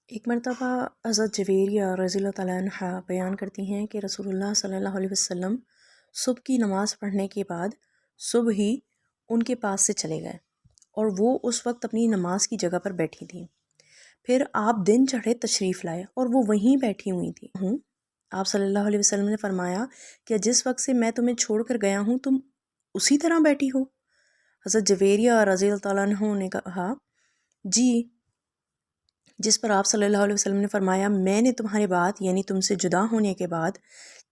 ایک مرتبہ حضرت جویریہ رضی اللہ تعالیٰ عنہ بیان کرتی ہیں کہ رسول اللہ صلی اللہ علیہ وسلم صبح کی نماز پڑھنے کے بعد صبح ہی ان کے پاس سے چلے گئے اور وہ اس وقت اپنی نماز کی جگہ پر بیٹھی تھیں۔ پھر آپ دن چڑھے تشریف لائے اور وہ وہیں بیٹھی ہوئی تھیں۔ آپ صلی اللہ علیہ وسلم نے فرمایا کہ جس وقت سے میں تمہیں چھوڑ کر گیا ہوں تم اسی طرح بیٹھی ہو؟ حضرت جویریہ رضی اللہ تعالیٰ عنہ نے کہا جی، جس پر آپ صلی اللہ علیہ وسلم نے فرمایا میں نے تمہارے بعد یعنی تم سے جدا ہونے کے بعد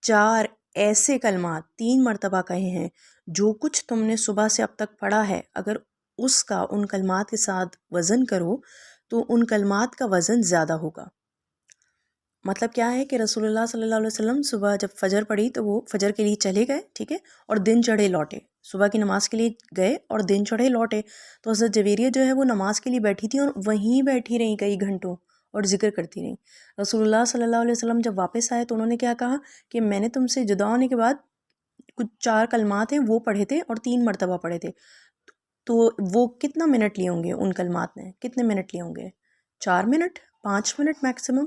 4 ایسے کلمات 3 مرتبہ کہے ہیں، جو کچھ تم نے صبح سے اب تک پڑھا ہے اگر اس کا ان کلمات کے ساتھ وزن کرو تو ان کلمات کا وزن زیادہ ہوگا۔ مطلب کیا ہے کہ رسول اللہ صلی اللہ علیہ وسلم صبح جب فجر پڑھی تو وہ فجر کے لیے چلے گئے، ٹھیک ہے، اور دن چڑھے لوٹے، صبح کی نماز کے لیے گئے اور دن چڑھے لوٹے، تو حضرت جویریہ جو ہے وہ نماز کے لیے بیٹھی تھی اور وہیں بیٹھی رہیں کئی گھنٹوں اور ذکر کرتی رہیں۔ رسول اللہ صلی اللہ علیہ وسلم جب واپس آئے تو انہوں نے کیا کہا کہ میں نے تم سے جدا ہونے کے بعد کچھ 4 کلمات ہیں وہ پڑھے تھے اور 3 مرتبہ پڑھے تھے، تو وہ کتنا منٹ لیے ہوں گے؟ ان کلمات نے کتنے منٹ لیے ہوں گے؟ 4 منٹ 5 منٹ میکسیمم۔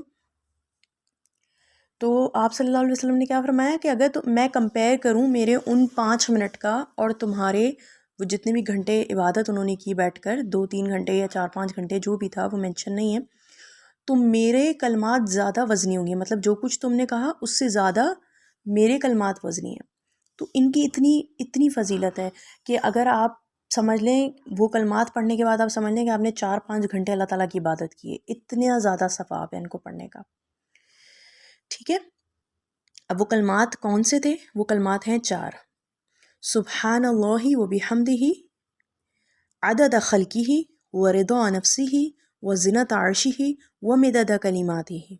تو آپ صلی اللہ علیہ وسلم نے کیا فرمایا کہ اگر میں کمپیئر کروں میرے ان 5 منٹ کا اور تمہارے وہ جتنے بھی گھنٹے عبادت انہوں نے کی بیٹھ کر 2-3 گھنٹے یا 4-5 گھنٹے جو بھی تھا وہ مینشن نہیں ہے، تو میرے کلمات زیادہ وزنی ہوں گے، مطلب جو کچھ تم نے کہا اس سے زیادہ میرے کلمات وزنی ہیں۔ تو ان کی اتنی فضیلت ہے کہ اگر آپ سمجھ لیں وہ کلمات پڑھنے کے بعد آپ سمجھ لیں کہ آپ نے 4-5 گھنٹے اللہ تعالیٰ کی عبادت کی ہے، اتنا زیادہ ثواب ہے ان کو پڑھنے کا، ٹھیک ہے۔ اب وہ کلمات کون سے تھے؟ وہ کلمات ہیں 4: سبحان اللہ و بحمدہ، عدد خلقہ و رضا نفسہ و زنت عرشہ و مدد کلماتہ۔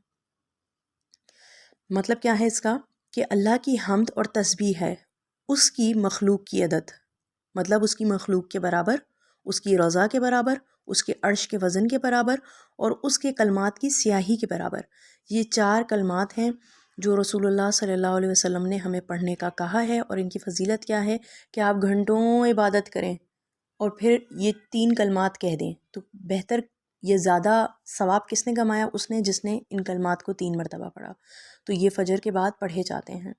مطلب کیا ہے اس کا کہ اللہ کی حمد اور تسبیح ہے اس کی مخلوق کی عدد، مطلب اس کی مخلوق کے برابر، اس کی رضا کے برابر، اس کے عرش کے وزن کے برابر اور اس کے کلمات کی سیاہی کے برابر۔ یہ 4 کلمات ہیں جو رسول اللہ صلی اللہ علیہ وسلم نے ہمیں پڑھنے کا کہا ہے، اور ان کی فضیلت کیا ہے کہ آپ گھنٹوں عبادت کریں اور پھر یہ 3 کلمات کہہ دیں، تو بہتر یہ زیادہ ثواب کس نے کمایا؟ اس نے جس نے ان کلمات کو 3 مرتبہ پڑھا۔ تو یہ فجر کے بعد پڑھے جاتے ہیں۔